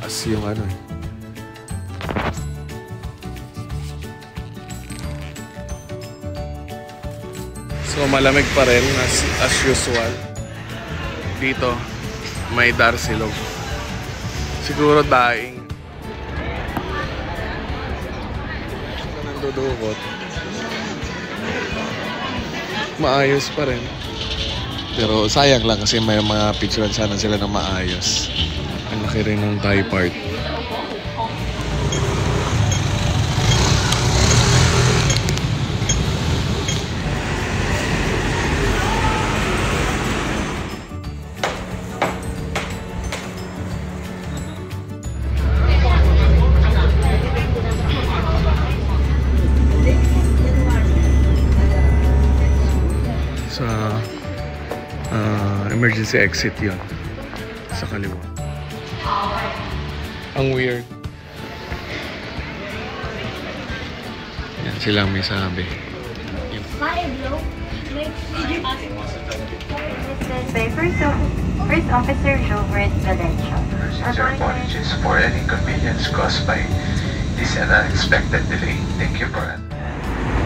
mataas yung ano eh. So malamig pa rin as usual. Dito may Darsilog. Siguro daing. Nandudukot. Maayos pa rin. Pero sayang lang kasi may mga picturean sana sila na maayos. Ang laki rin ng Thai part. Sa emergency exit yon sa kaliwa. Ang weird. Yan silang may sabi. First Officer Gilbert Valencia. Sincere apologies for any inconvenience caused by this unexpected delay. Thank you for it.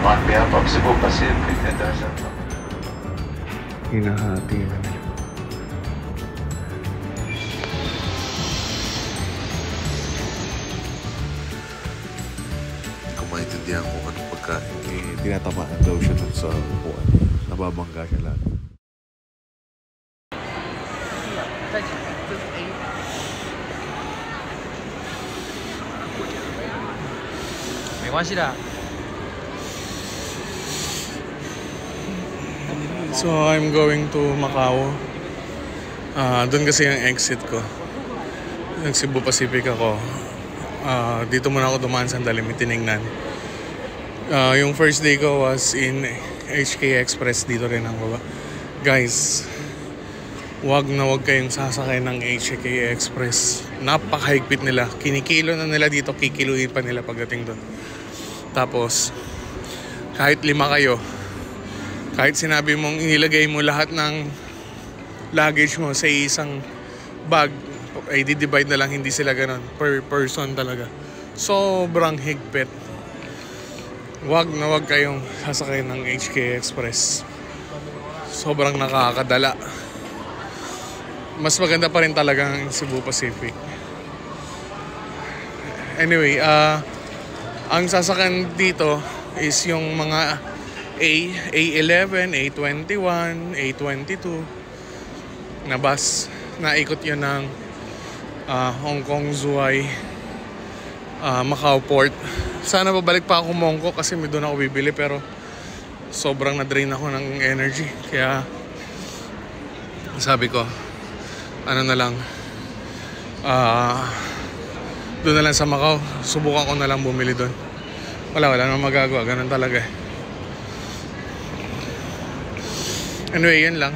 On behalf of Cebu Pacific and Hinahati na nila. Hindi ko maintindihan kung anong pagkain. Tinatamaan daw siya dun sa upuan. Nababangga siya lahat. 没关系的。 So I'm going to Macau. Doon kasi yung exit ko. Nag Cebu Pacific ako. Dito muna ako dumaan sandali, may tinignan. Yung first day ko was in HK Express. Dito rin ang baba. Guys, wag na wag kayong sasakay ng HK Express. Napakahigpit nila. Kinikilo na nila dito, kikiluin pa nila pagdating doon. Tapos, kahit 5 kayo, kahit sinabi mong inilagay mo lahat ng luggage mo sa isang bag, ay di-divide na lang, hindi sila ganun. Per person talaga. Sobrang higpit. Wag na wag kayong sasakay ng HK Express. Sobrang nakakadala. Mas maganda pa rin talaga ang Cebu Pacific. Anyway, ang sasakyan dito is yung mga A11, A21, A22 na bus. Naikot yun ng Hong Kong, Zhuhai, Macau Port. Sana babalik pa ako Mongkok kasi may doon ako bibili, pero sobrang na-drain ako ng energy. Kaya sabi ko, ano na lang, doon na lang sa Macau. Subukan ko na lang bumili doon. Wala nang magagawa. Ganun talaga eh. Anyway, yun lang.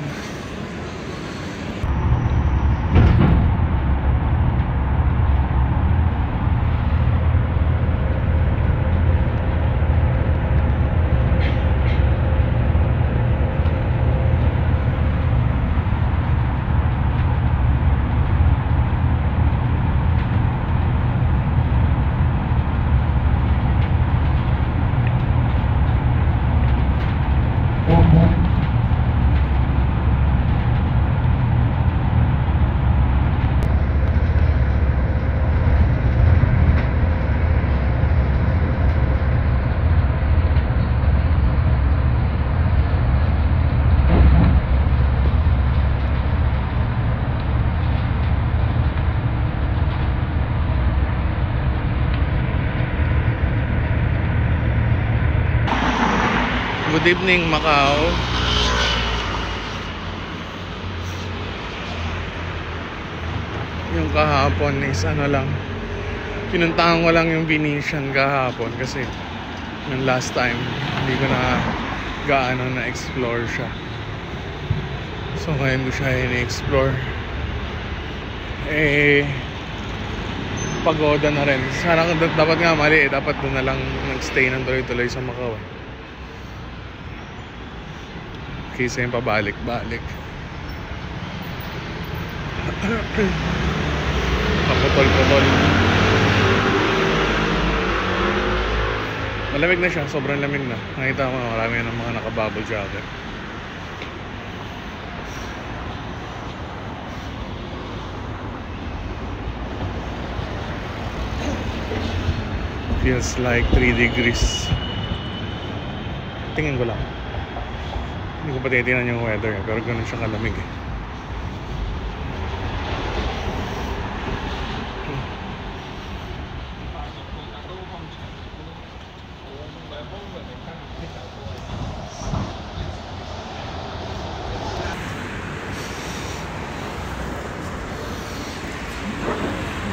Good evening, Macau. Yung kahapon is ano lang, pinuntahan ko lang yung Venetian kahapon kasi yung last time hindi ko na gaano na-explore siya. So ngayon ko siya in-explore. Pagoda na rin. Sana dapat nga mali dapat doon na lang nag-stay ng tuloy-tuloy sa Macau kaysa yung pabalik-balik. Naputol-putol. Malamig na siya, sobrang lamig na. Nakita ko marami ng mga naka-bubble jacket. Feels like 3 degrees. Tingin ko lang. Hindi ko pa titignan yung weather pero ganun siya kalamig eh.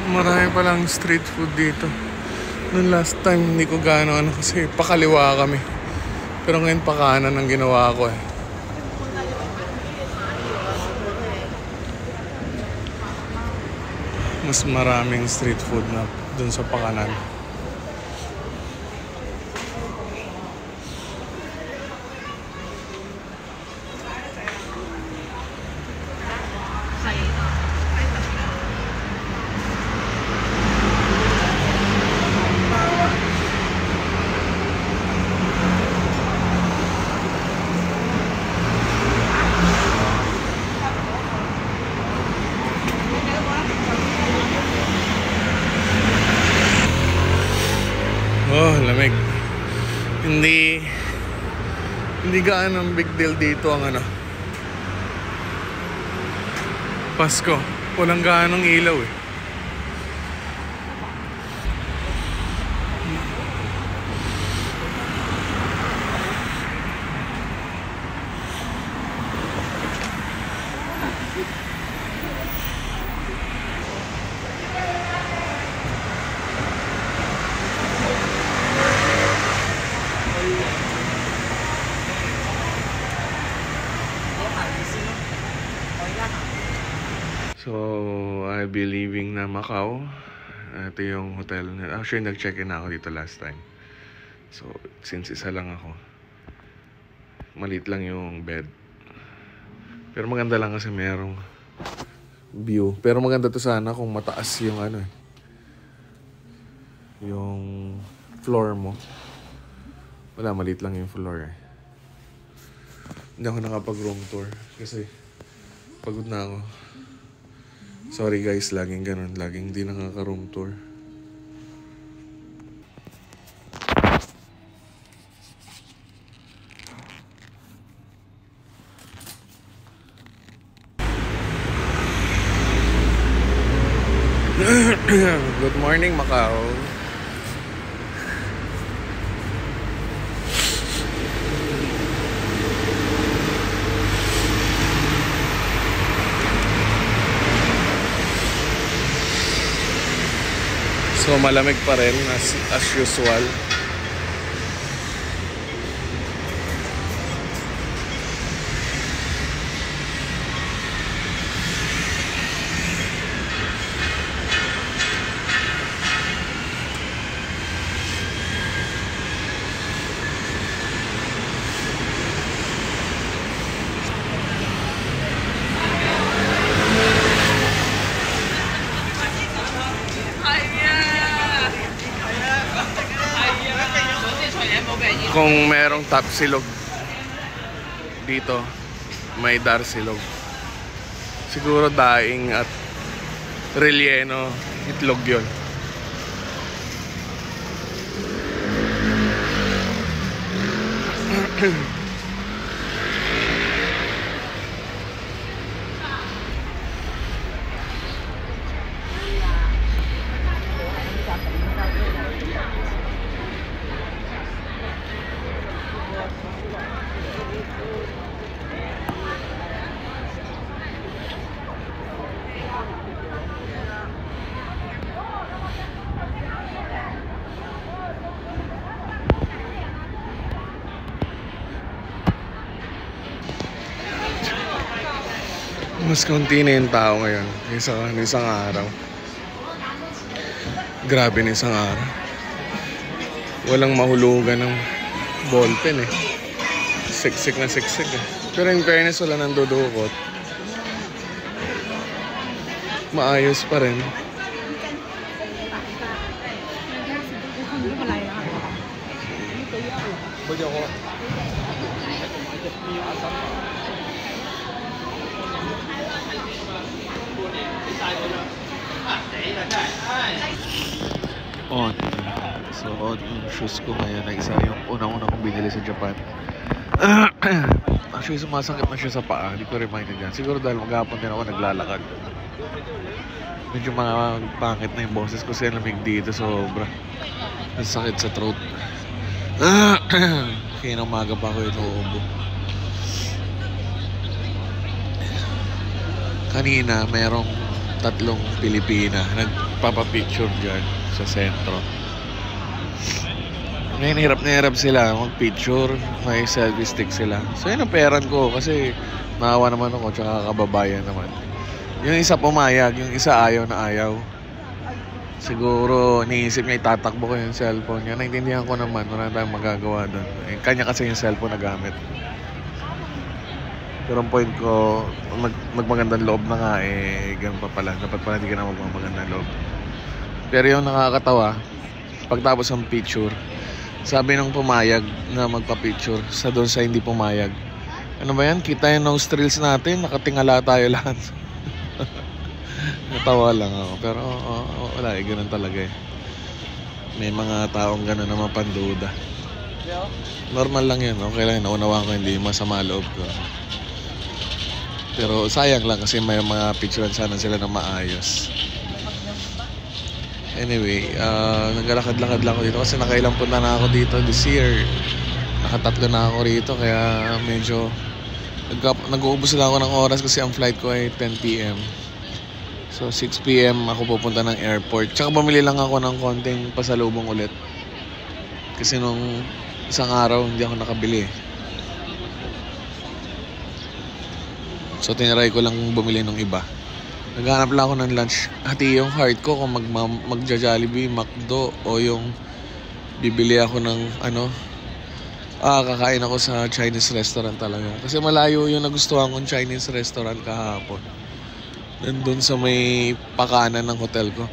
Marami palang street food dito. Noong last time hindi ko gaano kasi pakaliwa kami. Pero ngayon pakanan ang ginawa ko eh. Mas maraming street food na dun sa pakanan. Oh, lamig. Hindi gaano big deal dito ang Pasko. Walang gaanong ilaw eh. So, I'll be leaving na Macau. Ito yung hotel. Actually, nag-check-in ako dito last time. So, since isa lang ako, maliit lang yung bed. Pero maganda lang kasi merong view. Pero maganda to sana kung mataas yung yung floor mo. Wala, maliit lang yung floor eh. Hindi ako nakapag-room tour kasi pagod na ako. Sorry guys, laging ganun. Laging di nakaka-room tour. Good morning, Macau. So malamig pa rin as usual. Kung merong tapsilog dito, may darsilog. Siguro daing at relleno, itlog yun. Mas kaunti na yung tao ngayon isang araw. Grabe na isang araw. Walang mahulugan ng ballpen eh. Siksik na siksik eh. Pero in fairness, wala nang dudukot. Maayos pa rin. On. So, on yung shoes ko ngayon na isa yung unang-unang kong binili sa Japan. Actually, sumasakit na siya sa paa. Hindi ko remind dyan. Siguro dahil maghapon din ako naglalakad. Medyo mga pangit na yung boses ko kasi lamig dito. Sobra. Nasakit sa throat. Kaya nang maga pa ako inuubo. Kanina, merong 3 Pilipina nagpapapicture dyan sa sentro. Ngayon, hirap na hirap sila mag-picture. May selfie stick sila. So, yun ang peran ko kasi naawa naman ako tsaka kababayan naman. Yung isa pumayag, yung isa ayaw na ayaw. Siguro, niisip niya itatakbo ko yung cellphone niya. Naintindihan ko naman, wala tayong magagawa doon. Eh, kanya kasi yung cellphone na gamit. Pero ang point ko, magmagandang loob na nga eh, ganun pa pala. Dapat pala hindi ka na magmagandang loob. Pero yung nakakatawa, pagtapos ng picture, sabi ng pumayag na magpa-picture, sa doon sa hindi pumayag. Ano ba yan? Kita yung nose natin, nakatingala tayo lahat. Natawa lang ako. Pero wala eh, ganun talaga eh. May mga taong ganun na mapanduda. Normal lang yan, okay lang. Naunawaan ko, hindi masama loob ko. Pero sayang lang kasi may mga picturean sana sila na maayos. Anyway, naglalakad-lakad lang ako dito kasi nakailang punta na ako dito this year. Nakatatlo na ako rito kaya medyo nag-uubos lang ako ng oras kasi ang flight ko ay 10 PM. So 6 PM ako pupunta ng airport. Tsaka bumili lang ako ng konting pasalubong ulit. Kasi nung isang araw hindi ako nakabili. So tiniray ko lang bumili ng iba. Naghanap lang ako ng lunch. Hati yung heart ko kung magja-Jollibee, McDo o yung bibili ako ng kakain ako sa Chinese restaurant talaga. Kasi malayo yung nagustuhan kong Chinese restaurant kahapon. Nandun sa may pakanan ng hotel ko.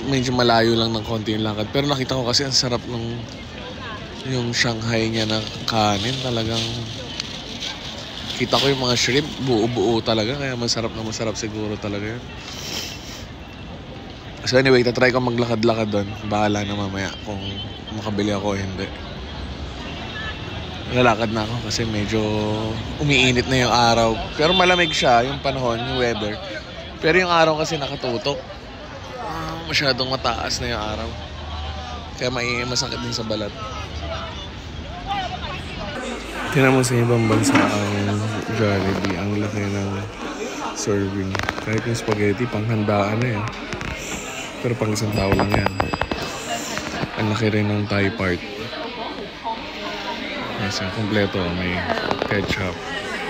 Medyo malayo lang ng konti yung lakad. Pero nakita ko kasi ang sarap ng yung Shanghai niya na kanin. Talagang kita ko yung mga shrimp, buo-buo talaga. Kaya masarap na masarap siguro talaga yun. So anyway, tatry ko maglakad-lakad doon. Bahala na mamaya kung makabili ako o hindi. Lalakad na ako kasi medyo umiinit na yung araw. Pero malamig siya, yung panahon, yung weather. Pero yung araw kasi nakatutok. Masyadong mataas na yung araw. Kaya masakit din sa balat. Tingnan mo sa ibang bansa ang Jollibee, ang laki ng serving. Kahit yung spaghetti, panghandaan na yan. Pero pang isang tao lang yan. Ang laki rin ng Thai part. Kasi kompleto, may ketchup,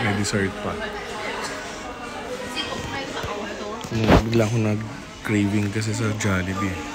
may dessert pa. Bigla akong nag-craving kasi sa Jollibee.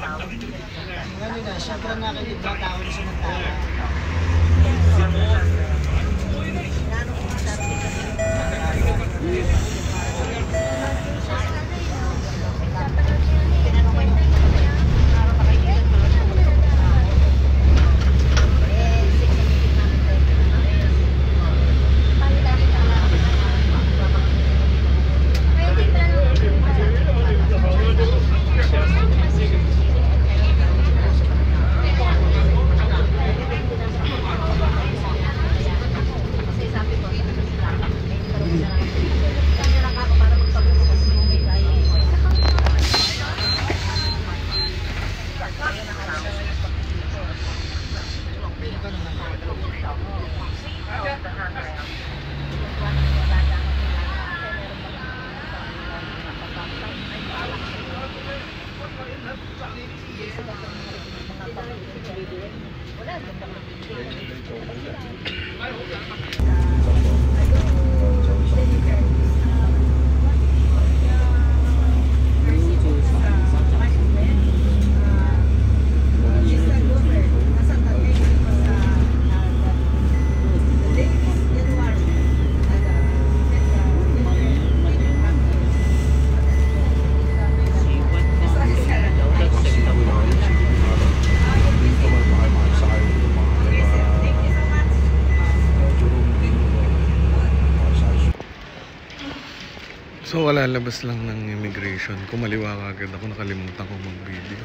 Ganun na, syempre nakinig na tao na siya ng tao. So wala, labas lang ng immigration. Kumaliwa ka agad ako, nakalimutan ko mag-video.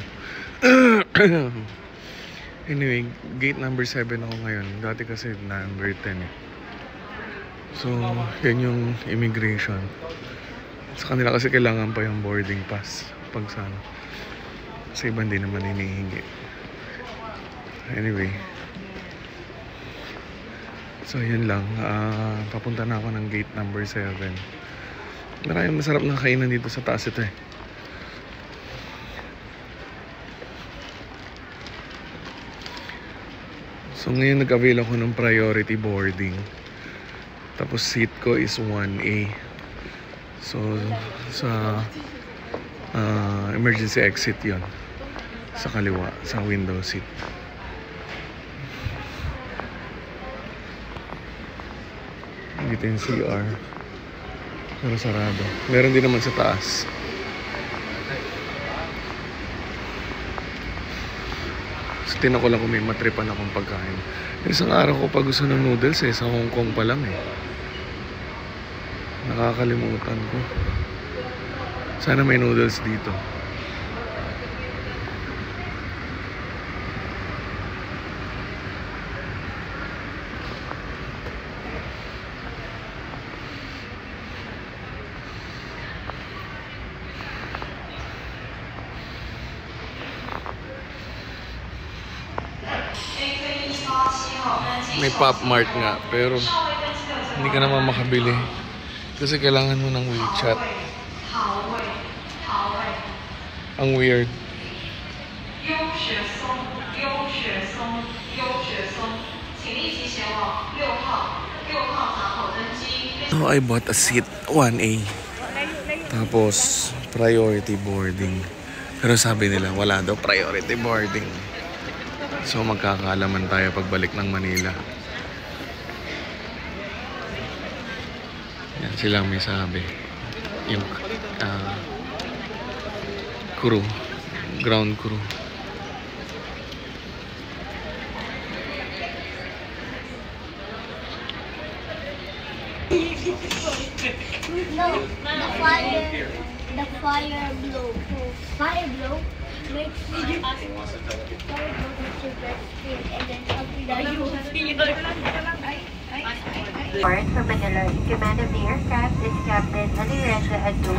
Anyway, gate number 7 ako ngayon. Dati kasi number 10 eh. So, yan yung immigration. Sa kanila kasi kailangan pa yung boarding pass pag sana. Sa iba hindi naman hinihingi. Anyway. So, yun lang. Papunta na ako ng gate number 7. Maraming masarap na kainan dito sa taas ito eh. So ngayon nag-avail ako ng priority boarding. Tapos seat ko is 1A. So sa emergency exit yon, sa kaliwa, sa window seat. Dito yung CR. Pero sarado. Meron din naman sa taas. So, tinako lang kung may matripan akong pagkain. Isang araw ko pa gusto ng noodles eh. Sa Hong Kong pa lang eh. Nakakalimutan ko. Sana may noodles dito. May Pop Mart nga, pero hindi ka naman makabili kasi kailangan mo ng WeChat. Ang weird. So I bought a seat 1A. Tapos priority boarding. Pero sabi nila wala daw priority boarding. So magkakaalaman tayo pagbalik ng Manila. Yan sila may sabi. Yung crew, ground crew. No, the fire blow. Fire blow makes you and then something that you feel. Report from Manila, in command of the aircraft is Captain Alireza Adu.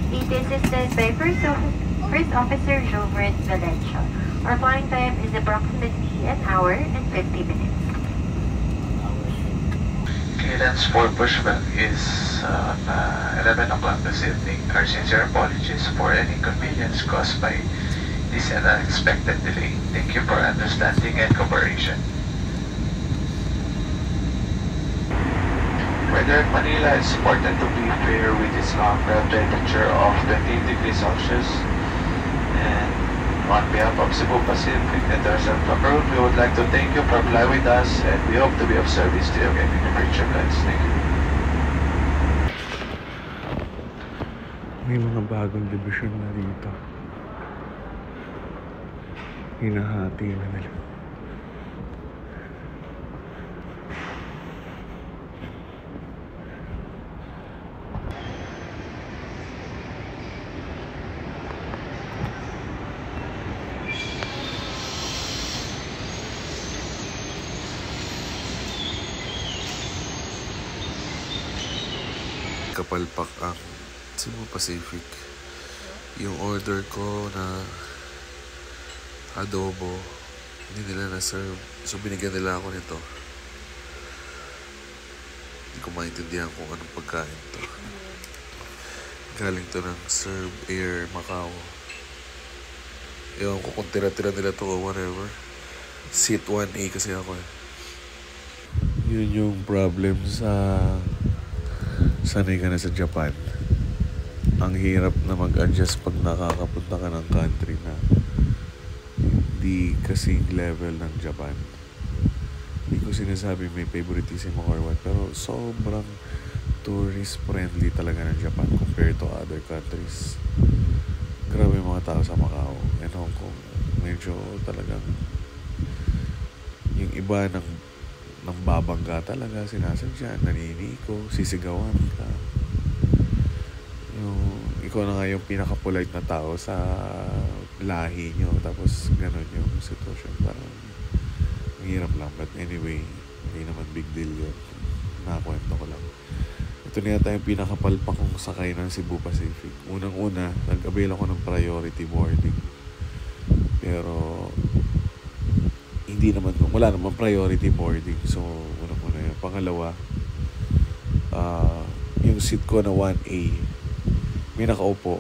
He is assisted by First Officer Gilbert Valencia. Our flying time is approximately an hour and 50 minutes. Clearance for pushback is 11 o'clock this evening. Our sincere apologies for any inconvenience caused by this unexpected delay. Thank you for understanding and cooperation. Weather in Manila is important to be fair with its comparable temperature of 28 degrees Celsius and On behalf of Cebu Pacific International Group, we would like to thank you for flying with us and we hope to be of service to you again in the future flights. Thank you. May mga bagong division na dito. Hinahati na nila. Kapalpak ang Cebu Pacific. Yung order ko na adobo, hindi nila na-serve. So binigyan nila ako nito. Hindi ko maintindihan kung anong pagkain to. Galing to ng Serve Air Macau. Ewan ko kung tira-tira nila to o whatever. Seat 1A kasi ako eh. Yun yung problem sa sanay ka na sa Japan. Ang hirap na mag-adjust pag nakakapunta ka ng country na hindi kasing level ng Japan. Hindi ko sinasabi may favoritism or what, pero sobrang tourist friendly talaga ng Japan compared to other countries. Grabe yung mga tao sa Macau and Hong Kong. Medyo talagang yung iba ng babangga talaga, sinasadya, naniniko, sisigawan ka. Yung, ikaw na nga yung pinaka-polite na tao sa lahi nyo, tapos ganun yung sitwasyon. Parang hirap lang, but anyway, hindi naman big deal yun. Nakakwento ko lang. Ito na yata yung pinakapalpak kong sakay ng Cebu Pacific. Unang-una, nag-avail ako ng priority boarding. Pero hindi naman, wala naman priority boarding. So, una yun. Pangalawa, yung seat ko na 1A, may nakaupo.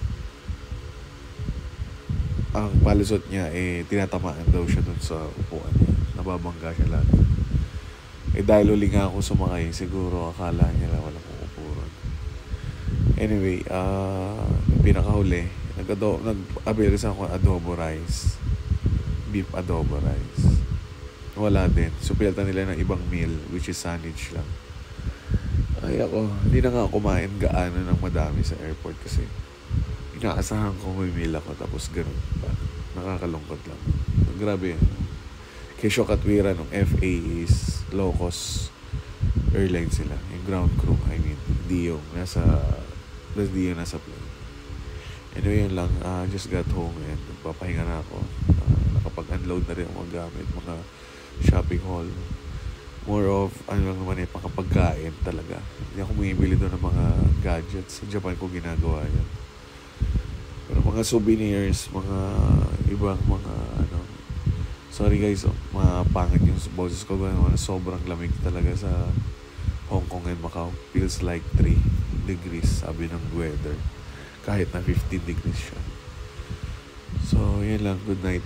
Ang palusot niya, tinatamaan daw siya dun sa upuan niya. Nababangga siya lang. Dahil uli nga ako sumakay, siguro akala niya lang walang uupo ron. Anyway, pinakahuli, nag-avail kasi ako adobo rice. Beef adobo rice. Wala din. So, pilatan nila ng ibang meal, which is sandwich lang. Ay ako, hindi na nga kumain gaano ng madami sa airport kasi inaasahan ko may meal ako tapos ganun pa. Nakakalungkot lang. Grabe yan. Kesyo Katwira nung FA is low-cost airline sila. Yung ground crew, I mean. Hindi yung nasa plane. Anyway, yun lang. Just got home and papahinga na ako. Nakapag-unload na rin ang mga gamit, mga shopping haul. More of, lang naman pangkapagkain talaga. Hindi ako bumibili doon ng mga gadgets. Sa Japan ko ginagawa yan. Pero mga souvenirs, mga ibang mga sorry guys, mga pangit yung boses ko. Sobrang lamig talaga sa Hong Kong and Macau. Feels like 3 degrees, sabi ng weather. Kahit na 15 degrees siya. So, yun lang. Good night.